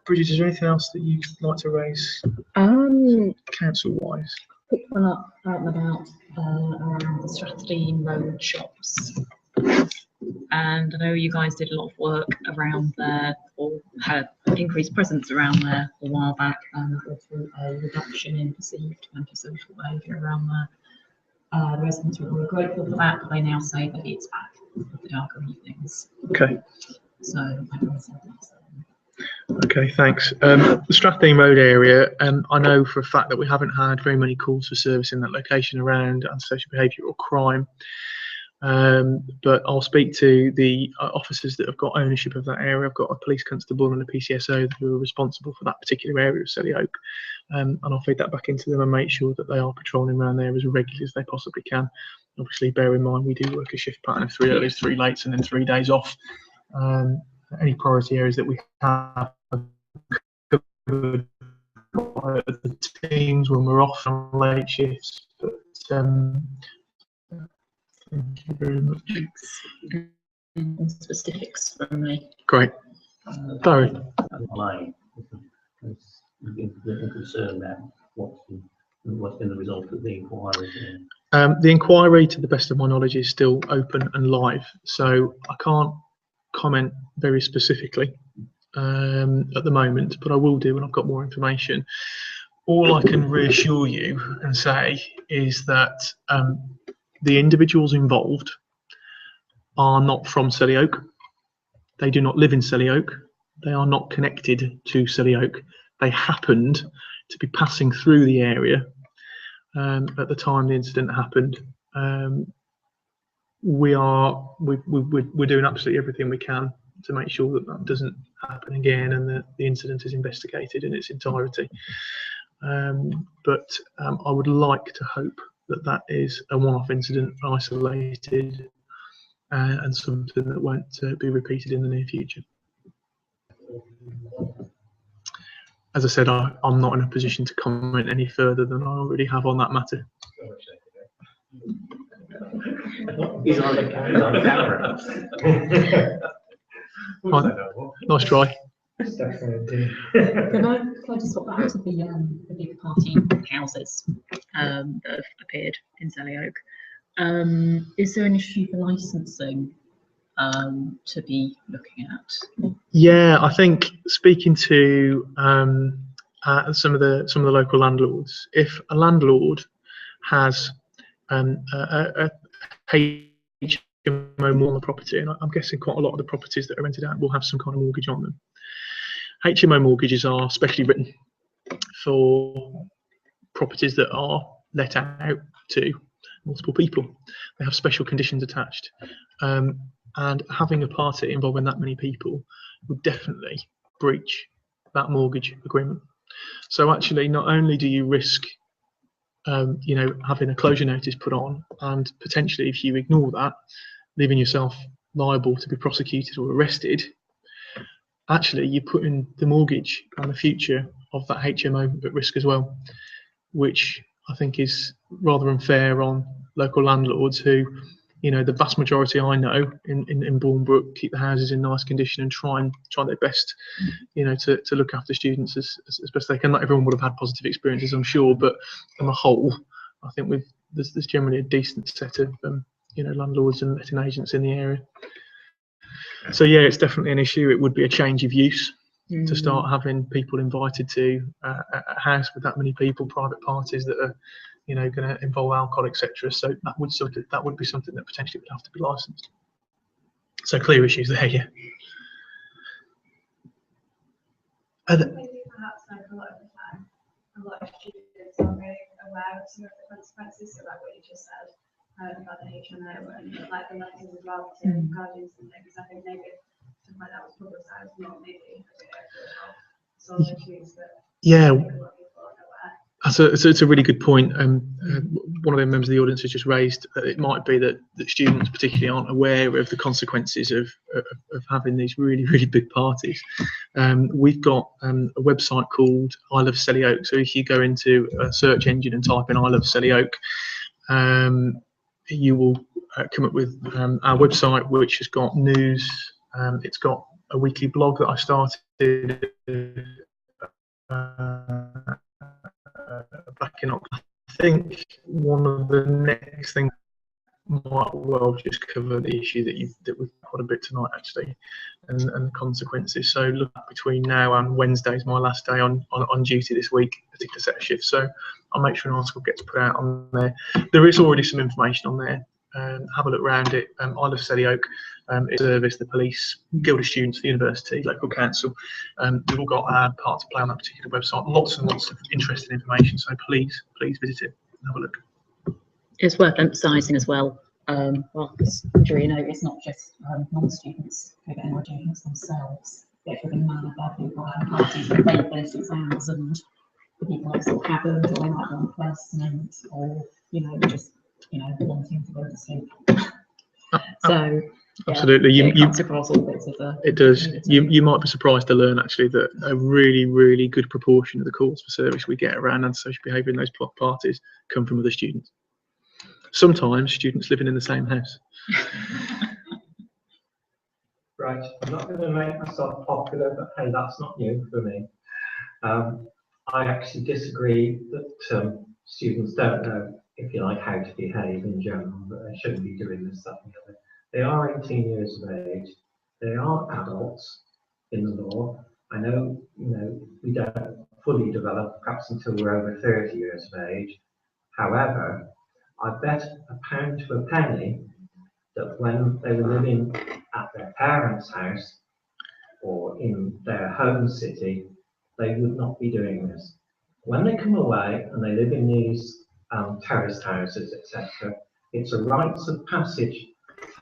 Bridget, is there anything else that you'd like to raise, council-wise? Pick one up out and about around the Strathdene Road shops. And I know you guys did a lot of work around there, or had increased presence around there a while back, and that led to a reduction in perceived antisocial behaviour around there. The residents were really grateful for that, but they now say that it's back for the darker evenings. Okay. So I can say that's Okay, thanks. The Strathdene Road area, I know for a fact that we haven't had very many calls for service in that location around antisocial behaviour or crime. But I'll speak to the officers that have got ownership of that area. I've got a police constable and a PCSO who are responsible for that particular area of Selly Oak, and I'll feed that back into them and make sure that they are patrolling around there as regularly as they possibly can. Obviously, bear in mind we do work a shift pattern of 3 earlies, 3 lates, and then 3 days off. Any priority areas that we have covered by the teams when we're off on late shifts, but thank you very much. specifics from me. Great. Barry. I'm concerned about what's been the result of the inquiry. The inquiry, to the best of my knowledge, is still open and live, so I can't comment very specifically at the moment, but I will do when I've got more information. All I can reassure you and say is that the individuals involved are not from Selly Oak. They do not live in Selly Oak. They are not connected to Selly Oak. They happened to be passing through the area at the time the incident happened. We're doing absolutely everything we can to make sure that that doesn't happen again and that the incident is investigated in its entirety. But I would like to hope that that is a one-off incident, isolated, and something that won't be repeated in the near future. As I said, I'm not in a position to comment any further than I already have on that matter. He's on camera. Nice try. Can I just swap back to the big party houses that have appeared in Selly Oak? Is there an issue for licensing to be looking at? Yeah, I think speaking to some of the local landlords, if a landlord has a HMO more on the property, and I'm guessing quite a lot of the properties that are rented out will have some kind of mortgage on them. HMO mortgages are specially written for properties that are let out to multiple people. They have special conditions attached, and having a party involving that many people would definitely breach that mortgage agreement. So actually, not only do you risk having a closure notice put on, and potentially, if you ignore that, leaving yourself liable to be prosecuted or arrested, actually you're putting the mortgage and the future of that HMO at risk as well, which I think is rather unfair on local landlords who, the vast majority I know in Bournebrook keep the houses in nice condition and try their best, to look after students as best they can. Not everyone would have had positive experiences, I'm sure, but on the whole, I think there's generally a decent set of landlords and letting agents in the area. So yeah, it's definitely an issue. It would be a change of use to start having people invited to a house with that many people, private parties that are going to involve alcohol, etc. So that would be something that potentially would have to be licensed. So clear issues there, yeah. Maybe perhaps like a lot of the time, a lot of students aren't really aware of some of the consequences, so like what you just said about the HMO and like the letters as well to guardians and things. I think maybe stuff like that was publicised, not maybe some issues that Yeah. I think a lot of people aren't aware. It's a really good point. One of the members of the audience has just raised that it might be that students particularly aren't aware of the consequences of having these really, really big parties. We've got a website called I Love Selly Oak. So if you go into a search engine and type in I Love Selly Oak, you will come up with our website, which has got news. It's got a weekly blog that I started back in October. I think one of the next things might well just cover the issue that we've got a bit tonight actually, and the consequences. So look, between now and Wednesday is my last day on duty this week, particular set of shifts. So I'll make sure an article gets put out on there. There is already some information on there. Have a look around it. I Love Selly Oak. It's a service, the police, Guild of Students, the university, local council. We've all got our part to play on that particular website. Lots and lots of interesting information. So please visit it and have a look. It's worth emphasising as well. Well, because I'm sure you know, it's not just non-students who get involved, students themselves get driven mad by people having parties with their first exams, and the people that sort of happen, or they might want placement, or just wanting to go to sleep. So yeah, absolutely, it cuts across all bits of the. It does. You might be surprised to learn actually that a really, really good proportion of the calls for service we get around antisocial behaviour in those parties come from other students. Sometimes students living in the same house. Right, I'm not going to make myself popular, but hey, that's not new for me. I actually disagree that students don't know, if you like, how to behave in general, that they shouldn't be doing this, that, and the other. They are 18 years of age. They are adults in the law. I know, we don't fully develop perhaps until we're over 30 years of age. However, I bet a pound to a penny that when they were living at their parents' house or in their home city, they would not be doing this. When they come away and they live in these terraced houses, etc., it's a rites of passage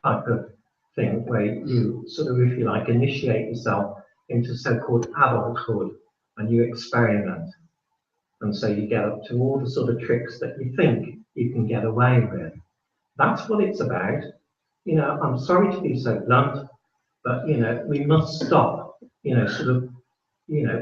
type of thing where you sort of, if you like, initiate yourself into so-called adulthood and you experiment. And so you get up to all the sort of tricks that you think you can get away with. That's what it's about. I'm sorry to be so blunt, but we must stop, sort of,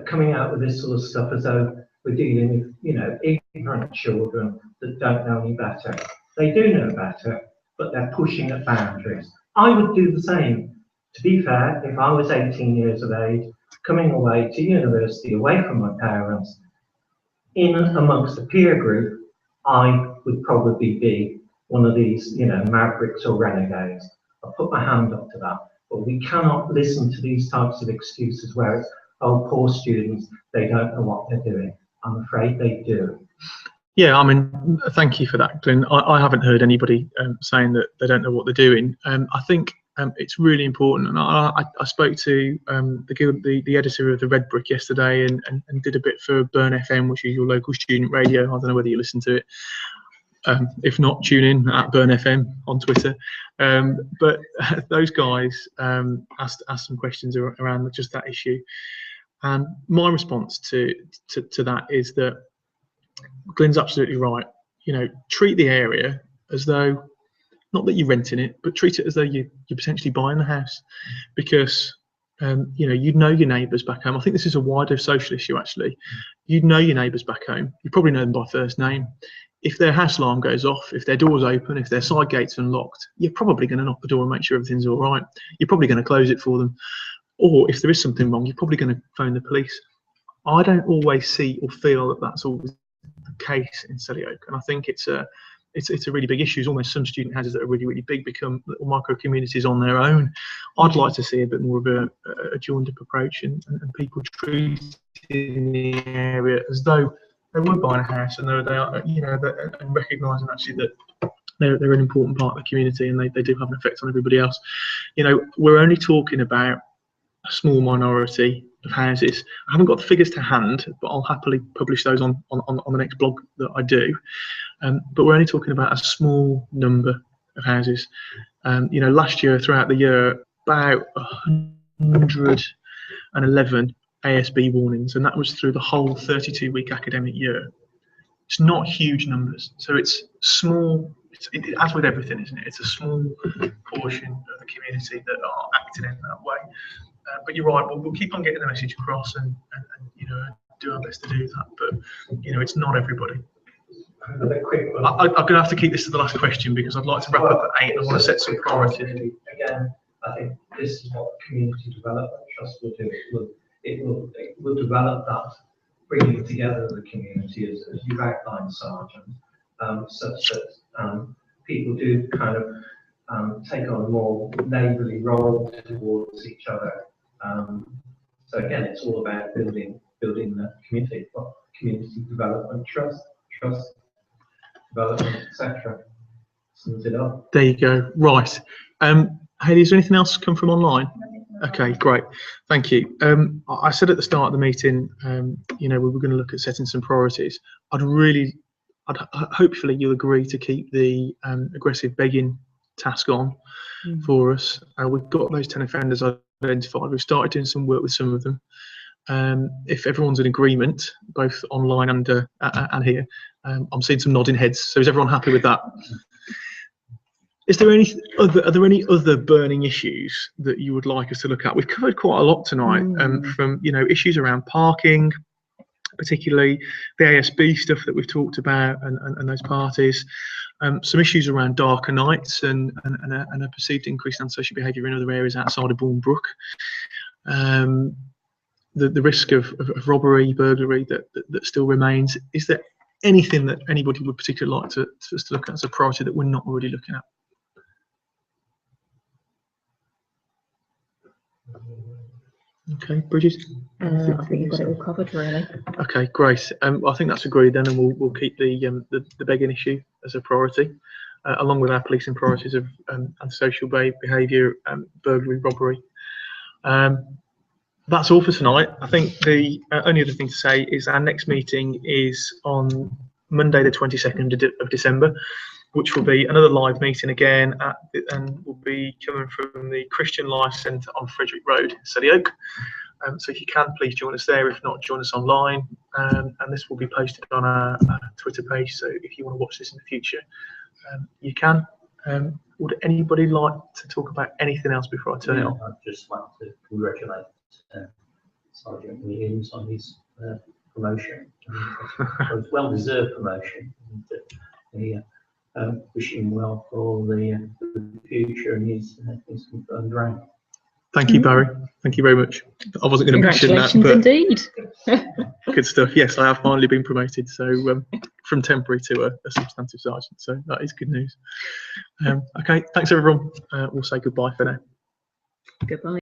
coming out with this sort of stuff as though we're dealing with, ignorant children that don't know any better. They do know better, but they're pushing at boundaries. I would do the same. To be fair, if I was 18 years of age, coming away to university away from my parents, in amongst a peer group, I would probably be one of these, mavericks or renegades. I'll put my hand up to that. But we cannot listen to these types of excuses where it's, oh, poor students, they don't know what they're doing. I'm afraid they do. Yeah, I mean, thank you for that, Glenn. I haven't heard anybody saying that they don't know what they're doing. I think it's really important, and I spoke to the editor of the Red Brick yesterday and did a bit for Burn FM, which is your local student radio. I don't know whether you listen to it. If not, tune in at Burn FM on Twitter. But those guys asked some questions around just that issue. And my response to that is that Glenn's absolutely right. Treat the area as though, not that you're renting it, but treat it as though you're potentially buying the house, because you'd know your neighbours back home. I think this is a wider social issue actually. You'd know your neighbours back home. You probably know them by first name. If their house alarm goes off, if their door's open, if their side gate's unlocked, you're probably going to knock the door and make sure everything's all right. You're probably going to close it for them. Or if there is something wrong, you're probably going to phone the police. I don't always see or feel that that's always the case in Selly Oak, and I think it's a really big issue. It's almost some student houses that are really, really big become little micro communities on their own. I'd like to see a bit more of a joined up approach and people treated in the area as though they were buying a house, and they are, and recognising actually that they're an important part of the community and they do have an effect on everybody else. We're only talking about small minority of houses. I haven't got the figures to hand, but I'll happily publish those on the next blog that I do. But we're only talking about a small number of houses. You know, last year, throughout the year, about 111 ASB warnings, and that was through the whole 32-week academic year. It's not huge numbers, so it's small. As with everything, isn't it? It's a small portion of the community that are acting in that way. But you're right. We'll keep on getting the message across, and you know, do our best to do that. But you know, it's not everybody. I'm going to have to keep this to the last question because I'd like to wrap up at 8. And I want to set some priorities. Again, I think this is what the Community Development Trust will do. It will develop that, bringing together the community as you've outlined, Sergeant, such that people do kind of take on a more neighbourly role towards each other. So again, it's all about building the community, community development, trust development, etc. Sums it up. There you go. Right. Hayley, is there anything else come from online? Okay, great. Thank you. I said at the start of the meeting, you know, we were going to look at setting some priorities. Hopefully you'll agree to keep the aggressive begging task on for us. We've got those 10 offenders identified. We've started doing some work with some of them. If everyone's in agreement, both online and here, I'm seeing some nodding heads. So is everyone happy with that? Are there any other burning issues that you would like us to look at? We've covered quite a lot tonight, from, you know, issues around parking, particularly the ASB stuff that we've talked about, and those parties. Some issues around darker nights and a perceived increase in antisocial behaviour in other areas outside of Bournemouth. The risk of robbery, burglary that still remains. Is there anything that anybody would particularly like to look at as a priority that we're not already looking at? Okay, Bridget? I think you've got it all covered, really. Okay, great. I think that's agreed then, and we'll keep the begging issue as a priority, along with our policing priorities of antisocial behaviour, burglary, robbery. That's all for tonight. I think the only other thing to say is our next meeting is on Monday, the 22nd of December, which will be another live meeting again, and will be coming from the Christian Life Centre on Frederick Road, Selly Oak. So if you can, please join us there. If not, join us online. And this will be posted on our Twitter page. So if you want to watch this in the future, you can. Would anybody like to talk about anything else before I turn it off? I'd just like to congratulate Sergeant Williams on his promotion. It's well-deserved promotion. Wish him well for the future and his confirmed rank. Thank you, Barry. Thank you very much. I wasn't going to mention that, but indeed. Good stuff. Yes, I have finally been promoted, so from temporary to a substantive sergeant. So that is good news. Okay, thanks everyone. We'll say goodbye for now. Goodbye.